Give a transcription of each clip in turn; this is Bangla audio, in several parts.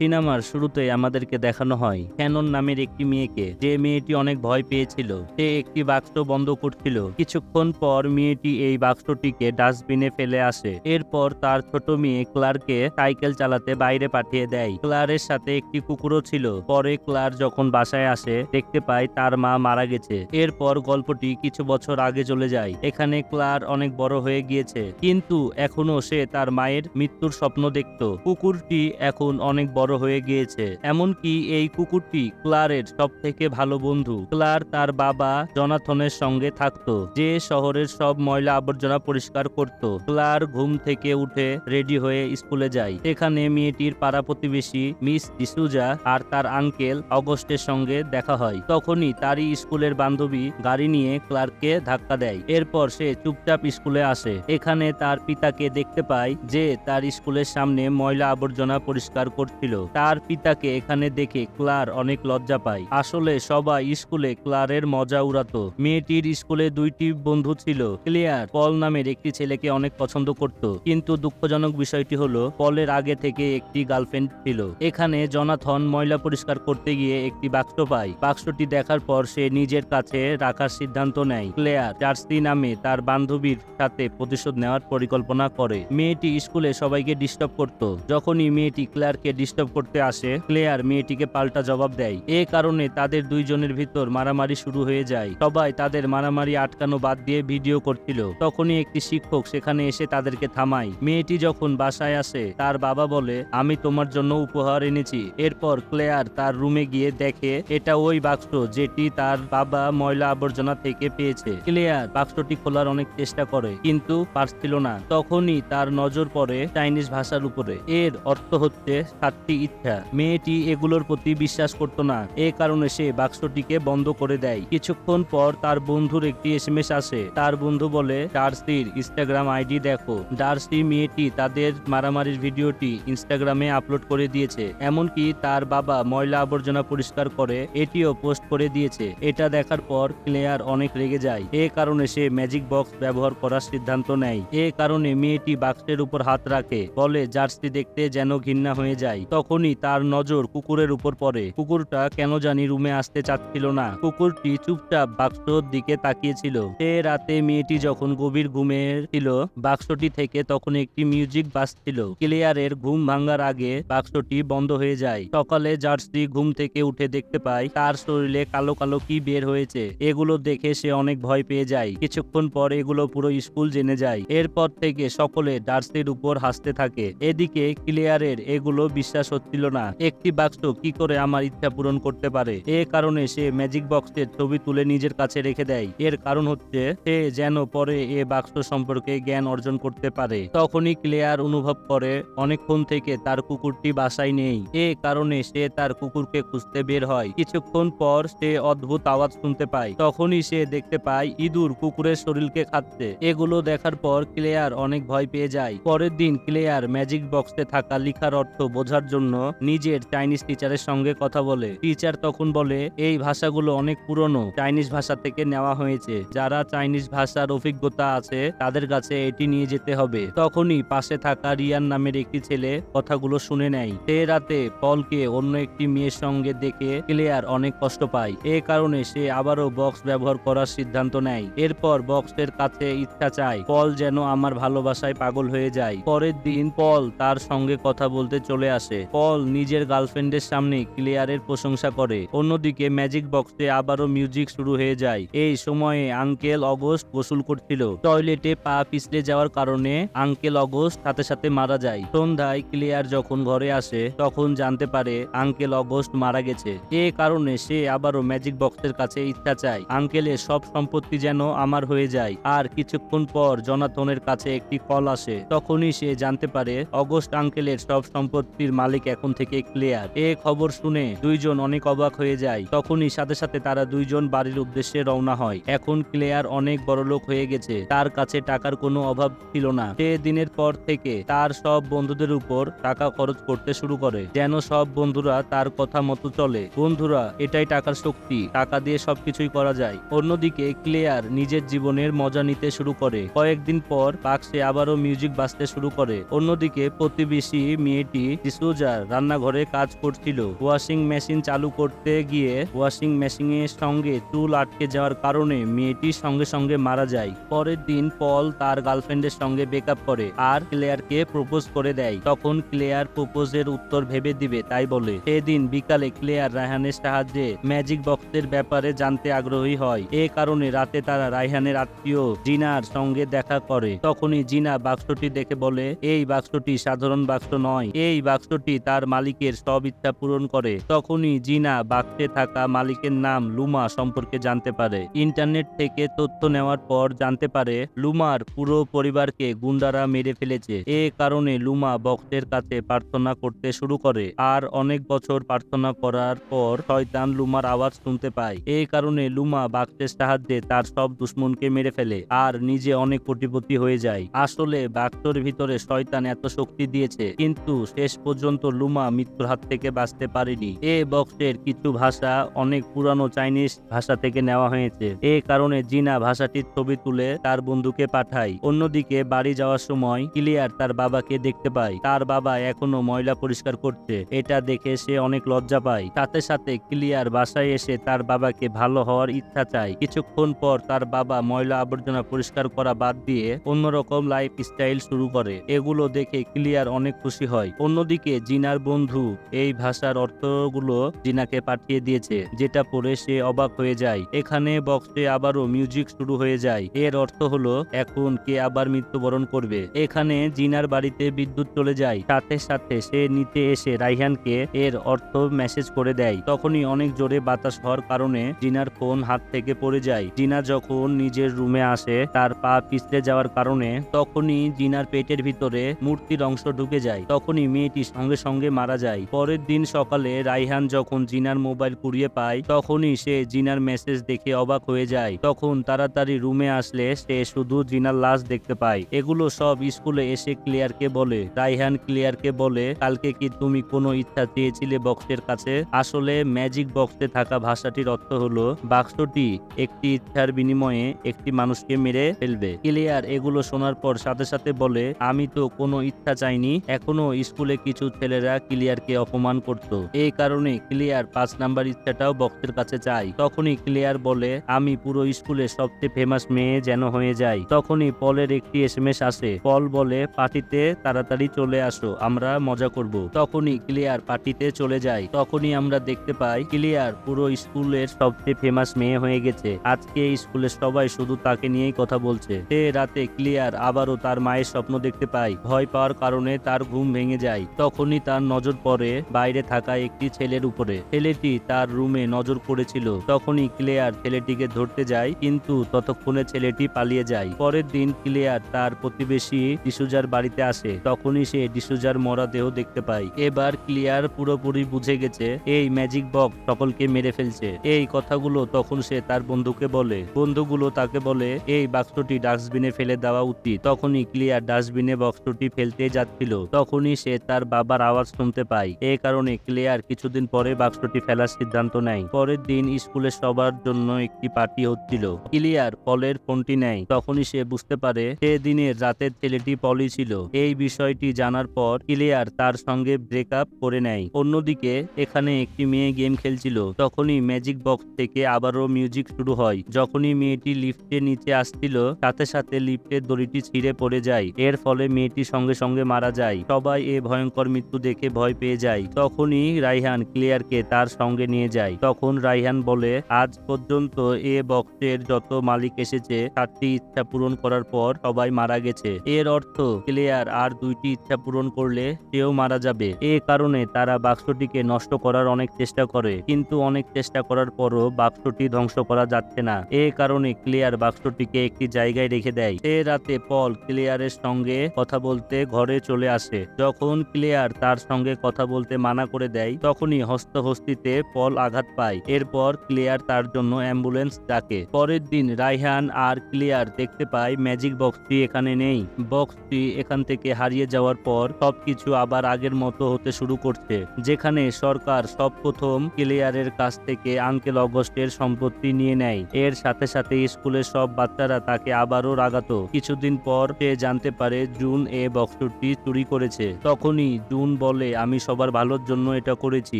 সিনেমার শুরুতে আমাদেরকে দেখানো হয় ক্যানন নামের একটি মেয়েকে, যে মেয়েটি অনেক ভয় পেয়েছিল। সে একটি বাক্স বন্ধ করছিল। কিছুক্ষণ পর মেয়েটি এই বাক্সটিকে ডাস্টবিনে ফেলে আসে। এরপর তার ছোট মেয়ে ক্লারকে সাইকেল চালাতে বাইরে পাঠিয়ে দেয়। ক্লারের সাথে একটি কুকুরও ছিল। পরে ক্লার যখন বাসায় আসে দেখতে পায় তার মা মারা গেছে। এরপর গল্পটি কিছু বছর আগে চলে যায়। এখানে ক্লার অনেক বড় হয়ে গিয়েছে, কিন্তু এখনো সে তার মায়ের মৃত্যুর স্বপ্ন দেখত। কুকুরটি এখন অনেক বড় হয়ে গিয়েছে, এমনকি এই কুকুরটি ক্লারের সব থেকে ভালো বন্ধু। ক্লার তার বাবা জনাথনের সঙ্গে থাকতো, যে শহরের সব ময়লা আবর্জনা পরিষ্কার করত। ক্লার ঘুম থেকে উঠে রেডি হয়ে স্কুলে যায়। এখানে মেয়েটির পাড়া প্রতিবেশী মিস ডিসুজা আর তার আঙ্কেল অগস্টের সঙ্গে দেখা হয়। তখনই তারই স্কুলের বান্ধবী গাড়ি নিয়ে ক্লার্ককে ধাক্কা দেয়। এরপর সে চুপচাপ স্কুলে আসে। এখানে তার পিতাকে দেখতে পায়, যে তার স্কুলের সামনে ময়লা আবর্জনা পরিষ্কার করছিল। তার পিতাকে এখানে দেখে ক্লার অনেক লজ্জা পায়। আসলে সবাই স্কুলে ক্লারের মজা উড়াতো। মেয়েটির স্কুলে দুইটি বন্ধু ছিল। ক্লেয়ার পল নামের একটি ছেলেকে অনেক পছন্দ করত, কিন্তু দুঃখজনক বিষয়টি হলো পলের আগে থেকে একটি গার্লফ্রেন্ড ছিল। এখানে জনাথন ময়লা পরিষ্কার করতে গিয়ে একটি বাক্স পায়। বাক্সটি দেখার পর সে নিজের কাছে রাখার সিদ্ধান্ত নেয়। ক্লেয়ার জার্সি নামে তার বান্ধবীর সাথে প্রতিশোধ নেওয়ার পরিকল্পনা করে। মেয়েটি স্কুলে সবাইকে ডিস্টার্ব করত। যখনই মেয়েটি ক্লেয়ারকে ডিস্টার্ব করতে আসে, ক্লেয়ার মেয়েটিকে পাল্টা জবাব দেয়। এ কারণে তাদের দুইজনের ভিতর মারামারি শুরু হয়ে যায়। সবাই তাদের মারামারি আটকানো বাদ দিয়ে ভিডিও করছিল। তখনই একটি শিক্ষক সেখানে এসে তাদেরকে থামায়। মেয়েটি যখন বাসায় আসে, তার বাবা বলে, আমি তোমার জন্য উপহার এনেছি। এরপর ক্লেয়ার তার রুমে গিয়ে দেখে এটা ওই বাক্স যেটি তার বাবা ময়লা আবর্জনা থেকে পেয়েছে। ক্লেয়ার বাক্সটি খোলার অনেক চেষ্টা করে, কিন্তু পারছিল না। তখনই তার নজর পড়ে চাইনিজ ভাষার উপরে। এর অর্থ হচ্ছে 7টি ইচ্ছা। মেয়েটি এগুলোর প্রতি বিশ্বাস করত না, এ কারণে সে বাক্সটিকে বন্ধ করে দেয়। কিছুক্ষণ পর তার বন্ধুর একটি এসএমএস আসে। তার বন্ধু বলে, ডার্সির ইনস্টাগ্রাম আইডি দেখো। ডার্সি মেয়েটি তাদের মারামারির ভিডিওটি ইনস্টাগ্রামে আপলোড করে দিয়েছে, এমনকি তার বাবা ময়লা আবর্জনা পরিষ্কার করে এটিও পোস্ট করে দিয়েছে। এটা দেখার পর ক্লেয়ার অনেক রেগে যায়। এ কারণে সে ম্যাজিক বক্স ব্যবহার করার সিদ্ধান্ত নেয়। এ কারণে মেয়েটি বাক্সের উপর হাত রাখে, বলে জার্সি দেখতে যেন ঘৃণা হয়ে যায়। তখনই তার নজর কুকুরের উপর পড়ে। কুকুরটা কেন জানি রুমে আসতে চাচ্ছিল না। কুকুরটি চুপচাপ বাক্সর দিকে তাকিয়েছিল। সে রাতে মেয়েটি যখন গভীর ঘুমে ছিল, বাক্সটি থেকে তখন একটি মিউজিক বাজছিল। ক্লেয়ারের ঘুম ভাঙার আগে বাক্সটি বন্ধ হয়ে যায়। সকালে জার্সি ঘুম থেকে উঠে দেখতে পায় তার শরীরে কালো কালো কি বের হয়েছে। এগুলো দেখে সে অনেক ভয় পেয়ে যায়। কিছুক্ষণ পর এগুলো পুরো স্কুল জেনে যায়। এরপর থেকে সকলে ডার্সির উপর হাসতে থাকে। এদিকে ক্লেয়ারের এগুলো বিশ্বাস হচ্ছিল না। একটি বাক্স কি করে আমার ইচ্ছা পূরণ করতে পারে? এ কারণে সে ম্যাজিক বক্সের ছবি তুলে নিজের কাছে রেখে দেয়। এর কারণ হচ্ছে সে যেন পরে এ বাক্স সম্পর্কে জ্ঞান অর্জন করতে পারে। তখনই ক্লেয়ার অনুভব করে অনেকক্ষণ থেকে তার কুকুরটি বাসায় নেই। এ কারণে সে তার কুকুরকে খুঁজতে বের হয়। কিছুক্ষণ পর সে অদ্ভুত আওয়াজ শুনতে পায়। তখনই সে দেখতে পায় ইঁদুর কুকুরের শরীরকে খাচ্ছে। এগুলো দেখার পর ক্লেয়ার অনেক ভয় পেয়ে যায়। পরের দিন ক্লেয়ার ম্যাজিক বক্সে থাকা লেখার অর্থ বোঝার জন্য নিজের চাইনিজ টিচারের সঙ্গে কথা বলে। টিচার তখন বলে, এই ভাষাগুলো অনেক পুরনো, চাইনিজ ভাষা থেকে নেওয়া হয়েছে। যারা চাইনিজ ভাষার অভিজ্ঞতা আছে তাদের কাছে এটি নিয়ে যেতে হবে। তখনই পাশে থাকা রিয়ান নামের একটি ছেলে কথাগুলো শুনে নেয়। সে রাতে পলকে অন্য একটি মেয়ের সঙ্গে দেখে ক্লেয়ার অনেক কষ্ট পায়। এ কারণে সে আবারও বক্স ব্যবহার করার সিদ্ধান্ত নেয়। এরপর বক্সের কাছে ইচ্ছা চায় পল যেন আমার ভালোবাসায় পাগল হয়ে যায়। পরের দিন পল তার সঙ্গে কথা বলতে চলে আসে। পল নিজের গার্লফ্রেন্ডের সামনে ক্লেয়ারের প্রশংসা করে। অন্যদিকে ম্যাজিক বক্সে আবারও মিউজিক শুরু হয়ে যায়। এই সময়ে আঙ্কেল অগস্ট গোসল করছিল। টয়লেটে পা পিছলে যাওয়ার কারণে আঙ্কেল অগস্ট সাথে সাথে মারা যায়। সন্ধ্যায় ক্লেয়ার যখন ঘরে আসে তখন জানতে পারে আঙ্কেল অগস্ট মারা গেছে। এ কারণে সে আবারও ম্যাজিক বক্সের কাছে ইচ্ছা চায় আঙ্কেলের সব সম্পত্তি যেন আমার হয়ে যায়। আর কিছুক্ষণ পর জনাথনের কাছে একটি কল আসে। তখনই সে জানতে পারে অগস্ট আঙ্কেলের সব সম্পত্তির মালিক এখন থেকে ক্লেয়ার। এ খবর শুনে দুইজন অনেক অবাক হয়ে যায়। তখনই সাথে সাথে তারা দুইজন বাড়ির উদ্দেশ্যে রওনা হয়। এখন ক্লেয়ার অনেক বড়লোক হয়ে গেছে, তার কাছে টাকার কোনো অভাব ছিল না। সে দিনের পর থেকে তার সব বন্ধুদের উপর টাকা খরচ করতে শুরু করে, যেন সব বন্ধুরা তার কথা মতো চলে। বন্ধুরা, এটাই টাকার শক্তি, টাকা দিয়ে সবকিছুই করা যায়। অন্যদিকে ক্লেয়ার নিজের জীবনের মজা নিতে শুরু করে। কয়েকদিন পর বাক্সে আবারও মিউজিক বাজতে শুরু করে। অন্যদিকে প্রতিবেশী মেয়েটি ডিসুজা রান্নাঘরে কাজ করছিল। ওয়াশিং মেশিন চালু করতে গিয়ে ওয়াশিং মেশিনের সঙ্গে চুল আটকে যাওয়ার কারণে মেয়েটি সঙ্গে সঙ্গে মারা যায়। পরের দিন পল তার গার্লফ্রেন্ডের সঙ্গে ব্রেকআপ করে আর ক্লেয়ারকে প্রপোজ করে দেয়। তখন ক্লেয়ার প্রপোজের উত্তর ভেবে দিবে তাই বলে। সেদিন বিকালে ক্লেয়ার রায়হানের সাহায্যে ম্যাজিক বক্সের ব্যাপারে জানতে আগ্রহী হয়। এ কারণে রাতে তারা রায়হানের আত্মীয় জিনার সঙ্গে দেখা করে। তখনই জিনা বাক্সটি দেখে বলে, এই বাক্সটি সাধারণ বাক্স নয়, এই বাক্সটি তার মালিকের সব ইচ্ছা পূরণ করে। তখনই জিনা বাক্সে থাকা মালিকের নাম লুমা সম্পর্কে জানতে পারে। ইন্টারনেট থেকে তথ্য নেওয়ার পর জানতে পারে লুমার পুরো পরিবারকে গুন্ডারা মেরে ফেলেছে। এ কারণে লুমা বক্সের কাছে প্রার্থনা করতে শুরু করে আর অনেক বছর প্রার্থনা করার পর শয়তান লুমার আওয়াজ শুনতে পায়। এই কারণে লুমা বাক্সের সাহায্যে তার সব দুশ্মনকে মেরে ফেলে আর নিজে অনেক কোটিপতি হয়ে যায়। আসলে বাক্সের ভিতরে শয়তান এত শক্তি দিয়েছে, কিন্তু শেষ পর্যন্ত লুমা মৃত্যুর হাত থেকে বাঁচতে পারেনি। এ বক্সের কিছু ভাষা অনেক পুরানো চাইনিজ ভাষা থেকে নেওয়া হয়েছে। এ কারণে জিনা ভাষাটির ছবি তুলে তার বন্ধুকে পাঠায়। অন্যদিকে বাড়ি যাওয়ার সময় ক্লিয়ার তার বাবাকে দেখতে পায়। তার বাবা এখনো ময়লা পরিষ্কার করছে। এটা দেখে সে অনেক লজ্জা পায়। সাথে সাথে ক্লিয়ার বাসায় এসে তার বাবাকে ভালো হওয়ার ইচ্ছা চায়। কিছুক্ষণ পর তার বাবা ময়লা আবর্জনা পরিষ্কার করা বাদ দিয়ে অন্যরকম লাইফ স্টাইল শুরু করে। এগুলো দেখে ক্লিয়ার অনেক খুশি হয়। অন্যদিকে জিনার বন্ধু এই ভাষার অর্থগুলো জিনাকে পাঠিয়ে দিয়েছে, যেটা পড়ে সে অবাক হয়ে যায়। এখানে বক্সে আবারও মিউজিক শুরু হয়ে যায়। এর অর্থ হলো এখন কে আবার মৃত্যুবরণ করবে। এখানে জিনার বাড়িতে বিদ্যুৎ চলে যায়। সাথে সাথে সে নিচে এসে রায়হানকে এর অর্থ মেসেজ করে দেয়। তখনই অনেক জোরে বাতাস হওয়ার কারণে জিনার ফোন হাত থেকে পড়ে যায়। জিনা যখন নিজের রুমে আসে তার পা পিছলে যাওয়ার কারণে তখনই জিনার পেটের ভিতরে মূর্তির অংশ ঢুকে যায়। তখনই মেয়েটি সঙ্গে সঙ্গে মারা যায়। পরের দিন সকালে রায়হান যখন জিনার মোবাইল কুড়িয়ে পায় তখনই সে জিনার মেসেজ দেখে অবাক হয়ে যায়। তখন তাড়াতাড়ি রুমে আসলে সে শুধু জিনার লাশ দেখতে পায়। এগুলো সব স্কুলে এসে ক্লিয়ারকে বলে। রায়হান ক্লিয়ারকে বলে, কালকে কি তুমি কোনো ইচ্ছা চেয়েছিলে বক্সের কাছে? আসলে ম্যাজিক বক্সে থাকা ভাষাটির অর্থ হলো বাক্সটি একটি ইচ্ছার বিনিময়ে একটি মানুষকে মেরে ফেলবে। ক্লিয়ার এগুলো শোনার পর সাথে সাথে বলে, আমি তো কোনো ইচ্ছা চাইনি। এখনো স্কুলে কিছু ছেলেরা ক্লিয়ারকে অপমান করত, এই কারণে ক্লিয়ার 5 নাম্বার ইচ্ছাটাও বক্সের কাছে চাই। তখনই ক্লিয়ার বলে, আমি পুরো স্কুলের সবচেয়ে ফেমাস মেয়ে যেন হয়ে যাই। তখনই পলের একটি এসএমএস আসে। পল বলে, পার্টিতে তাড়াতাড়ি চলে আসো, আমরা মজা করব। তখনই ক্লিয়ার পার্টিতে চলে যায়। তখনই আমরা দেখতে পাই ক্লিয়ার পুরো স্কুলের সবচেয়ে ফেমাস মেয়ে হয়ে গেছে। আজকে স্কুলের সবাই শুধু তাকে নিয়েই কথা বলছে। সে রাতে ক্লিয়ার আবারও তার মায়ের স্বপ্ন দেখতে পায়। ভয় পাওয়ার কারণে তার ঘুম ভেঙে যায়। তখনই তার নজর পড়ে বাইরে থাকা একটি ছেলের উপরে। ছেলেটি তার রুমে নজর পড়েছিল। তখনই ক্লিয়ার ছেলেটিকে ধরতে যায়, কিন্তু ততক্ষণে ছেলেটি পালিয়ে যায়। পরের দিন ক্লিয়ার তার প্রতিবেশী ডিসুজার বাড়িতে আসে। তখনই সে ডিসুজার মরা দেহ দেখতে পায়। এবার ক্লিয়ার পুরোপুরি বুঝে গেছে এই ম্যাজিক বক্স সকলকে মেরে ফেলছে। এই কথাগুলো তখন সে তার বন্ধুকে বলে। বন্ধুগুলো তাকে বলে এই বাক্সটি ডাস্টবিনে ফেলে দেওয়া উচিত। তখনই ক্লিয়ার ডাস্টবিনে বক্সটি ফেলতে যাচ্ছিল। তখনই সে তার বাবার আওয়াজ শুনতে পায়। এই কারণে ক্লিয়ার কিছুদিন পরে বাক্সটি ফেলার সিদ্ধান্ত নেয়। পরের দিন স্কুলে সবার জন্য একটি পার্টি হচ্ছিল। ক্লিয়ার পলের ফোনটি নেয়। তখনই সে বুঝতে পারে সে দিনের রাতের ছেলেটি পলই ছিল। এই বিষয়টি জানার পর ক্লিয়ার তার সঙ্গে ব্রেকআপ করে নেয়। অন্যদিকে এখানে একটি মেয়ে গেম খেলছিল। তখনই ম্যাজিক বক্স থেকে আবারও মিউজিক শুরু হয়। যখনই মেয়েটি লিফটে নিচে আসছিল সাথে সাথে লিফটের দড়িটি ছিঁড়ে পড়ে যায়। এর ফলে মেয়েটি সঙ্গে সঙ্গে মারা যায়। সবাই এই ভয়ঙ্কর মৃত্যু দেখে ভয় পেয়ে যায়। তখনই রায়হান ক্লিয়ারকে তার সঙ্গে নিয়ে যায়। তখন রায়হান বলে, আজ পর্যন্ত এ বক্সের যত মালিক এসেছে 7টি ইচ্ছা পূরণ করার পর সবাই মারা গেছে। এর অর্থ ক্লিয়ার আর 2টি ইচ্ছা পূরণ করলে সেও মারা যাবে। এ কারণে তারা বাক্সটিকে নষ্ট করার অনেক চেষ্টা করে, কিন্তু অনেক চেষ্টা করার পরও বাক্সটি ধ্বংস করা যাচ্ছে না। এ কারণে ক্লিয়ার বাক্সটিকে একটি জায়গায় রেখে দেয়। সে রাতে পল ক্লিয়ারের সঙ্গে কথা বলতে ঘরে চলে আসে। যখন ক্লিয়ার তার সঙ্গে কথা বলতে মানা করে দেয় তখনই হস্তহস্তিতে পল আঘাত পায়। এরপর ক্লিয়ার তার জন্য অ্যাম্বুলেন্স ডাকে। পরের দিন রায়হান আর ক্লিয়ার দেখতে পায় ম্যাজিক বক্সটি এখানে নেই। বক্সটি এখান থেকে হারিয়ে যাওয়ার পর সবকিছু আবার আগের মতো হতে শুরু করছে, যেখানে সরকার সব প্রথম ক্লিয়ারের কাছ থেকে আঙ্কেল অগস্টের সম্পত্তি নিয়ে নেয়। এর সাথে সাথে স্কুলের সব বাচ্চারা তাকে আবারও রাগাতো। কিছুদিন পর সে জানতে পারে জুন এ বক্সটি চুরি করেছে। তখনই জুন বলে আমি সবার ভালোর জন্য এটা করেছি,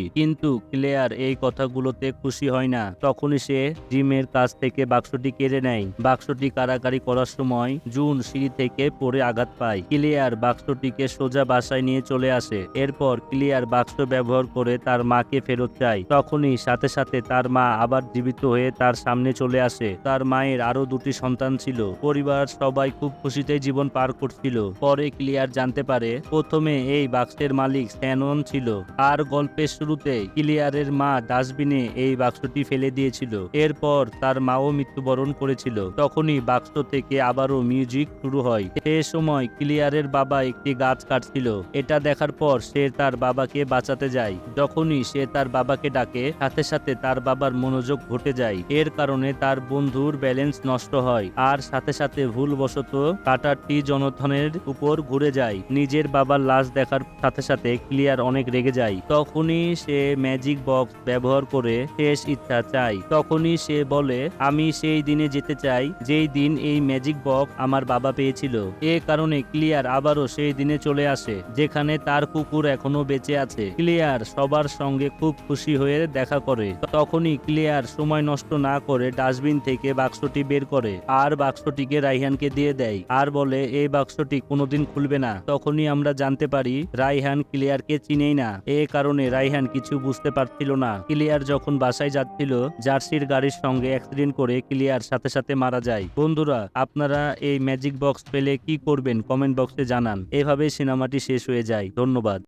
কিন্তু ক্লেয়ার এই কথাগুলোতে খুশি হয় না। তখনই সে জিমের কাছ থেকে বাক্সটি কেড়ে নেয়। বাক্সটি কারাকারি করার সময় জুন সিঁড়ি থেকে পড়ে আঘাত পায়। ক্লিয়ার বাক্সটিকে সোজা বাসায় নিয়ে চলে আসে। এরপর ক্লিয়ার বাক্স ব্যবহার করে তার মাকে ফেরত চায়। তখনই সাথে সাথে তার মা আবার জীবিত হয়ে তার সামনে চলে আসে। তার মায়ের আরো 2টি সন্তান ছিল। পরিবার সবাই খুব খুশিতে জীবন পার করছিল। পরে ক্লিয়ার জানতে পারে প্রথমে এই বাক্সের মালিক শ্যানন ছিল। আর গল্পের শুরুতে ক্লিয়ারের মা ডাস্টবিনে এই বাক্সটি ফেলে দিয়েছিল। এরপর তার মাও মৃত্যুবরণ করেছিল। তখনই বাক্স থেকে আবারও মিউজিক শুরু হয়। সে সময় ক্লিয়ারের বাবা একটি গাছ কাটছিল। এটা দেখার পর সে তার বাবাকে বাঁচাতে যায়। যখনই সে তার বাবাকে ডাকে, সাথে সাথে তার বাবার মনোযোগ ঘটে যায়। এর কারণে তার বন্ধুর ব্যালেন্স নষ্ট হয়, আর সাথে সাথে ভুলবশত কাটারটি জনথনের উপর ঘুরে যায়। নিজের বাবার লাশ দেখার সাথে সাথে ক্লিয়ার অনেক রেগে যায়। তখনই সে ম্যাজিক বক্স ব্যবহার করে শেষ ইচ্ছা চায়। তখনই সে বলে, আমি সেই দিনে যেতে চাই যেই দিন এই ম্যাজিক বক্স আমার বাবা পেয়েছিল। এ কারণে ক্লিয়ার আবারও সেই দিনে চলে আসে যেখানে তার কুকুর এখনো বেঁচে আছে। ক্লিয়ার সবার সঙ্গে খুব খুশি হয়ে দেখা করে। তখনই ক্লিয়ার সময় নষ্ট না করে ডাস্টবিন থেকে বাক্সটি বের করে আর বাক্সটিকে রাইহানকে দিয়ে দেয়, আর বলে এই বাক্সটি কোনোদিন খুলবে না। তখনই আমরা জানতে পারি রাইহান ক্লিয়ারকে চিনেই না। এ কারণে রাইহান কিছু বুঝতে পারছিল না। ক্লিয়ার যখন বাসায় যাচ্ছিল, জার্সির গাড়ির সঙ্গে অ্যাক্সিডেন্ট করে ক্লিয়ার সাথে সাথে মারা যায়। বন্ধুরা, আপনারা এই ম্যাজিক বক্স পেলে কি করবেন কমেন্ট বক্সে জানান। এভাবেই সিনেমাটি শেষ হয়ে যায়। ধন্যবাদ।